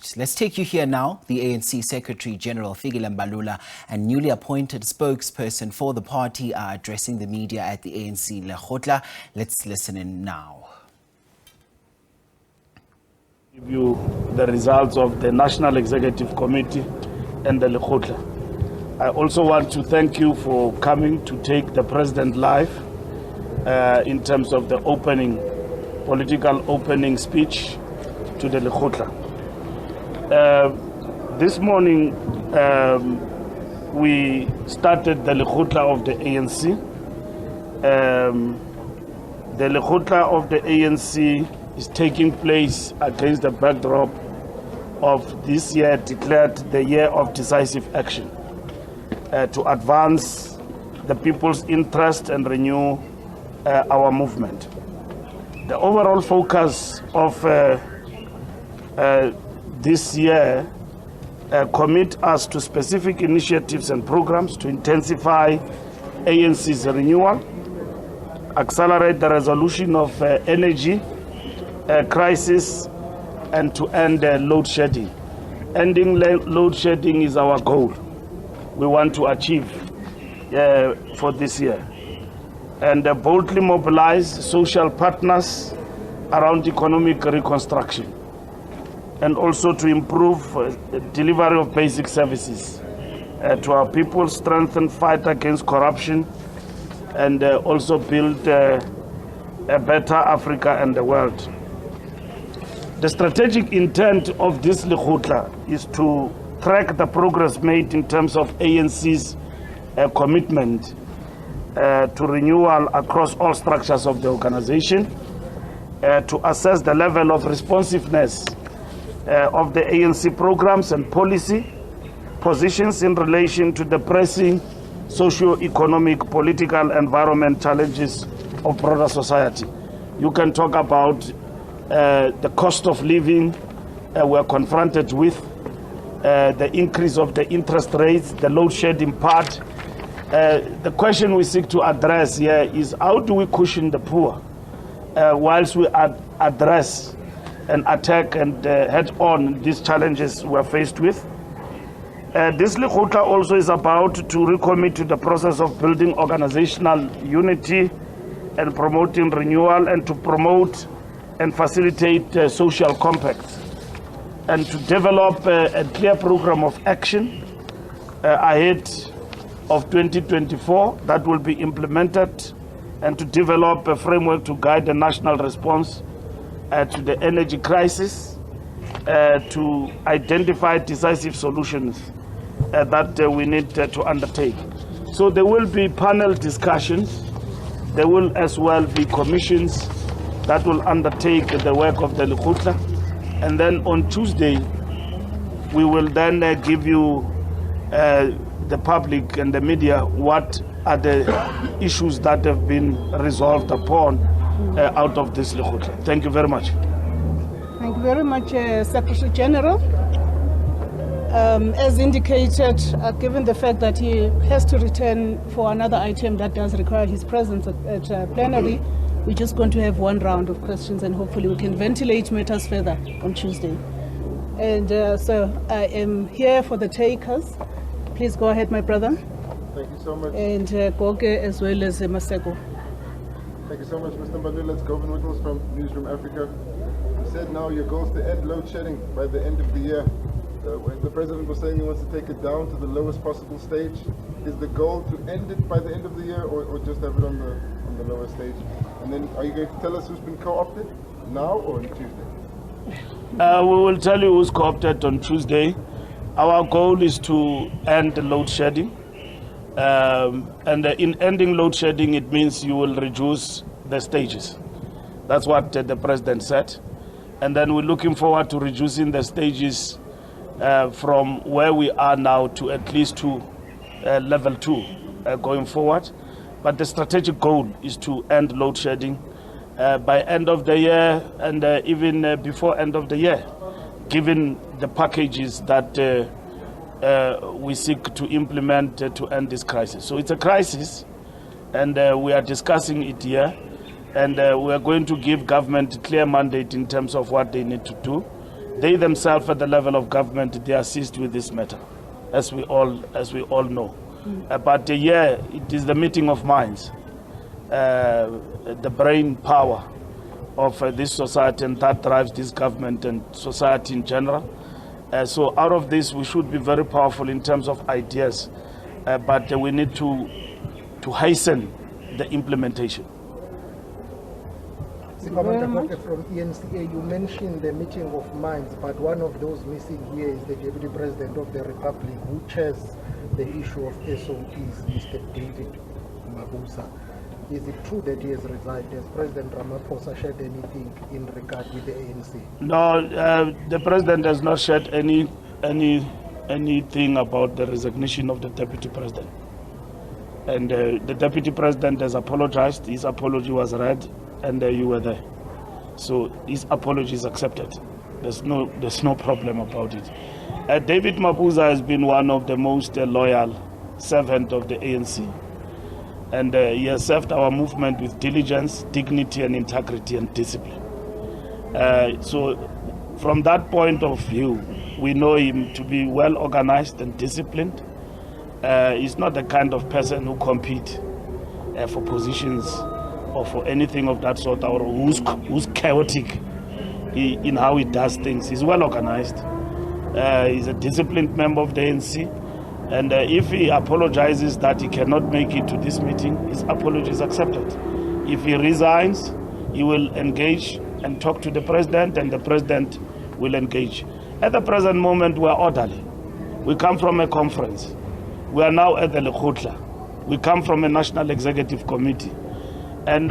Right, let's take you here now. The ANC Secretary General Fikile Mbalula and newly appointed spokesperson for the party are addressing the media at the ANC Lekgotla. Let's listen in now. Give you the results of the National Executive Committee and the Lekgotla. I also want to thank you for coming to take the President live in terms of the political opening speech to the Lekgotla. This morning, we started the Lekgotla of the ANC. The Lekgotla of the ANC is taking place against the backdrop of this year declared the year of decisive action to advance the people's interest and renew our movement. The overall focus of this year commit us to specific initiatives and programs to intensify ANC's renewal, accelerate the resolution of energy crisis, and to end load shedding. Ending load shedding is our goal. We want to achieve for this year. And boldly mobilize social partners around economic reconstruction, and also to improve delivery of basic services to our people, strengthen fight against corruption, and also build a better Africa and the world. The strategic intent of this Lekgotla is to track the progress made in terms of ANC's commitment to renewal across all structures of the organization, to assess the level of responsiveness of the ANC programs and policy positions in relation to the pressing socio-economic, political, environment challenges of broader society. You can talk about the cost of living we're confronted with, the increase of the interest rates, the load shedding part. The question we seek to address here is how do we cushion the poor whilst we address and attack and head on these challenges we're faced with. This Lekgotla also is about to recommit to the process of building organizational unity and promoting renewal, and to promote and facilitate social compacts, and to develop a clear program of action ahead of 2024 that will be implemented, and to develop a framework to guide the national response to the energy crisis, to identify decisive solutions that we need to undertake. So there will be panel discussions. There will as well be commissions that will undertake the work of the Lekgotla. And then on Tuesday, we will then give you, the public and the media, what are the issues that have been resolved upon out of this Lekgotla. Thank you very much. Thank you very much, Secretary General. As indicated, given the fact that he has to return for another item that does require his presence at plenary, we're just going to have one round of questions, and hopefully we can ventilate matters further on Tuesday. And so I am here for the takers. Please go ahead, my brother. Thank you so much. And Goge as well as Maseko. Thank you so much, Mr. Mbalula. It's Govan Wickles from Newsroom Africa. You said now your goal is to end load shedding by the end of the year. When the president was saying he wants to take it down to the lowest possible stage, is the goal to end it by the end of the year, or just have it on the lower stage? And then are you going to tell us who's been co-opted now or on Tuesday? We will tell you who's co-opted on Tuesday. Our goal is to end load shedding. And in ending load shedding, it means you will reduce the stages. That's what the president said. And then we're looking forward to reducing the stages from where we are now to at least to level 2 going forward. But the strategic goal is to end load shedding by end of the year, and even before end of the year, given the packages that we seek to implement to end this crisis. So it's a crisis, and we are discussing it here, and we are going to give government a clear mandate in terms of what they need to do. They themselves at the level of government, they assist with this matter, as we all know. But yeah, it is the meeting of minds, the brain power of this society, and that drives this government and society in general. So out of this, we should be very powerful in terms of ideas, but we need to hasten the implementation. Commander from ENCA, you mentioned the meeting of minds, but one of those missing here is the Deputy President of the Republic, who chairs the issue of SOEs, Mr. David Mabuza. Is it true that he has resigned? Has President Ramaphosa shared anything in regard with the ANC? No, the President has not shared anything about the resignation of the Deputy President. And the Deputy President has apologized. His apology was read, and you were there. So his apology is accepted. There's no problem about it. David Mabuza has been one of the most loyal servants of the ANC. And he has served our movement with diligence, dignity, and integrity and discipline. So from that point of view, we know him to be well organized and disciplined. He's not the kind of person who competes for positions or for anything of that sort, or who's chaotic in how he does things. He's well organized. He's a disciplined member of the ANC. And if he apologizes that he cannot make it to this meeting, his apology is accepted. If he resigns, he will engage and talk to the president, and the president will engage. At the present moment, we are orderly. We come from a conference. We are now at the Lekgotla. We come from a national executive committee. And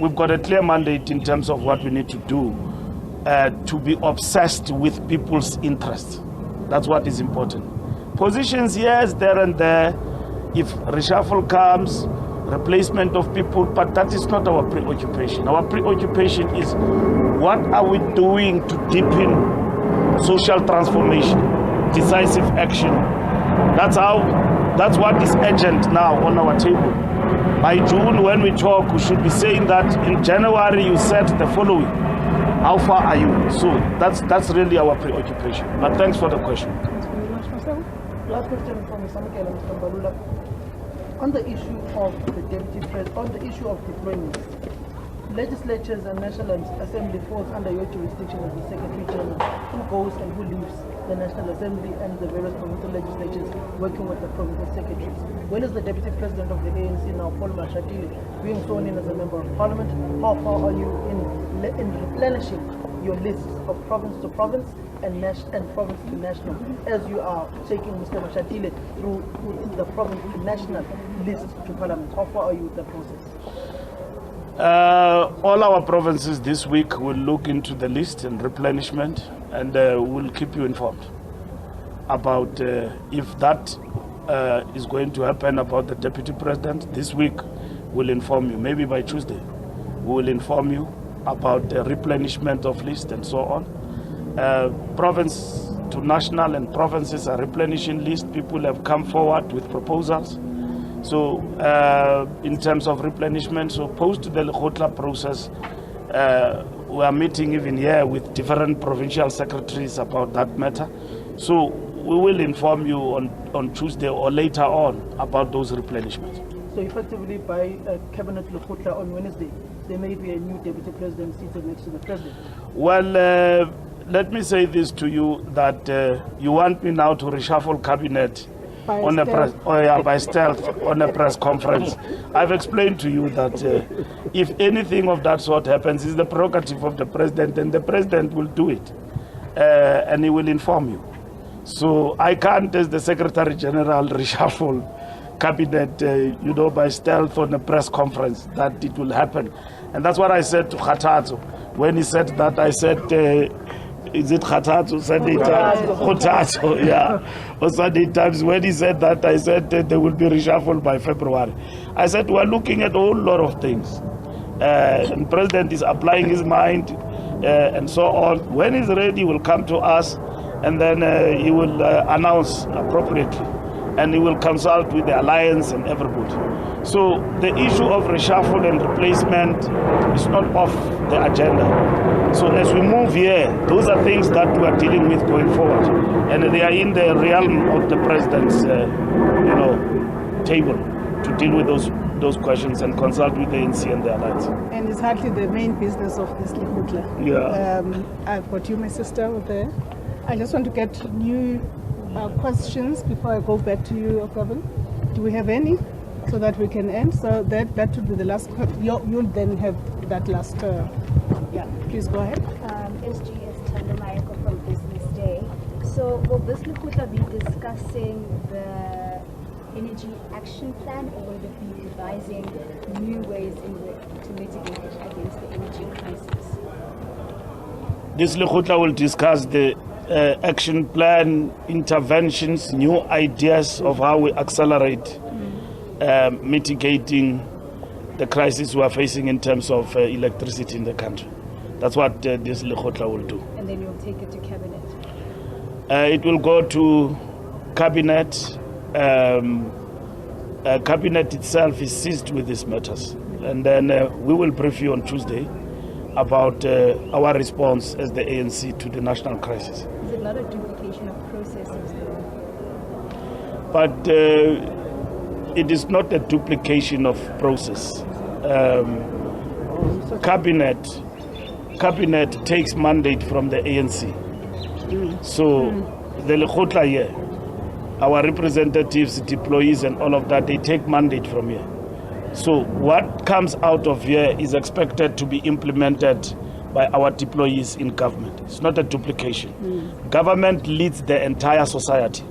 we've got a clear mandate in terms of what we need to do to be obsessed with people's interests. That's what is important. Positions, yes, there and there. If reshuffle comes, replacement of people, but that is not our preoccupation. Our preoccupation is what are we doing to deepen social transformation, decisive action. That's what is urgent now on our table. By June, when we talk, we should be saying that in January you said the following. How far are you? So that's really our preoccupation. But thanks for the question. Last question from Fikile Mbalula. On the issue of the deputy president, on the issue of deployments, legislatures and National Assembly falls under your jurisdiction as the Secretary General, who goes and who leaves the National Assembly and the various provincial legislatures working with the provincial secretaries. When is the Deputy President of the ANC now, Paul Mashatile, being sworn in as a Member of Parliament? How far are you in replenishing your lists of province to province and province to national, as you are taking Mr. Mashatile through the province to national list to Parliament? How far are you with the process? All our provinces this week will look into the list and replenishment, and we'll keep you informed about if that is going to happen about the Deputy President. This week we'll inform you. Maybe by Tuesday we will inform you about the replenishment of list and so on. Province to national and provinces are replenishing list. People have come forward with proposals. So in terms of replenishment, so post the Lekgotla process, we are meeting even here with different provincial secretaries about that matter. So we will inform you on Tuesday or later on about those replenishments. So effectively by Cabinet Lekgotla on Wednesday, there may be a new Deputy President seated next to the President. Well, let me say this to you, that you want me now to reshuffle cabinet on a press, by stealth on a press conference. I've explained to you that if anything of that sort happens, it's the prerogative of the president, and the president will do it, and he will inform you. So I can't, as the Secretary General, reshuffle cabinet, by stealth on a press conference, that it will happen. And that's what I said to Khathatso. When he said that, I said, is it Khathatso? Sunday Times? Khathatso, yeah. Or Sunday Times, when he said that, I said they will be reshuffled by February. I said, we're looking at a whole lot of things. And the president is applying his mind and so on. When he's ready, he will come to us, and then he will announce appropriately and he will consult with the alliance and everybody. So the issue of reshuffle and replacement is not off the agenda. So as we move here, those are things that we are dealing with going forward, and they are in the realm of the president's, table to deal with those questions and consult with the ANC and the alliance. And it's hardly the main business of this Lekgotla. Yeah. I've got you, my sister, over there. I just want to get new questions before I go back to you, Okabel. Do we have any? So that we can end. So that would be the last. You'll then have that last. Please go ahead. SGS Tandomayako from Business Day. So will this Lekgotla be discussing the energy action plan, or will it be devising new ways to mitigate against the energy crisis? This Lekgotla will discuss the action plan, interventions, new ideas of how we accelerate mitigating the crisis we are facing in terms of electricity in the country. That's what this Lekgotla will do. And then you'll take it to cabinet? It will go to cabinet. Cabinet itself is seized with these matters. And then we will brief you on Tuesday about our response as the ANC to the national crisis. Is it not a duplication of processes though? But it is not a duplication of process. Cabinet takes mandate from the ANC. So the Lekgotla here, our representatives, deployees and all of that, they take mandate from here. So what comes out of here is expected to be implemented by our deployees in government. It's not a duplication. Government leads the entire society.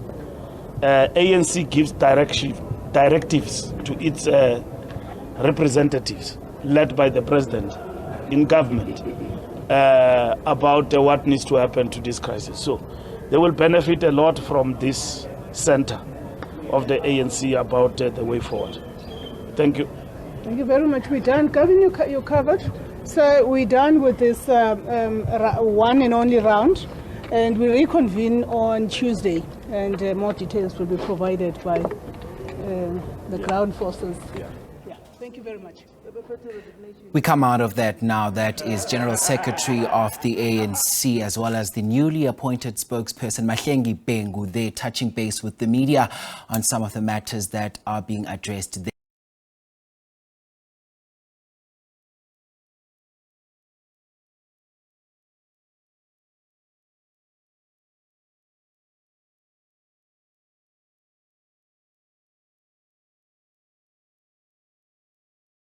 ANC gives directives to its representatives, led by the president in government, about what needs to happen to this crisis. So they will benefit a lot from this center of the ANC about the way forward. Thank you. Thank you very much. We're done. Kevin, you covered. So we're done with this one and only round, and we reconvene on Tuesday, and more details will be provided by the ground forces. Yeah. Thank you very much. We come out of that now. That is General Secretary of the ANC, as well as the newly appointed spokesperson, Mahlengi Bhengu. They're touching base with the media on some of the matters that are being addressed there.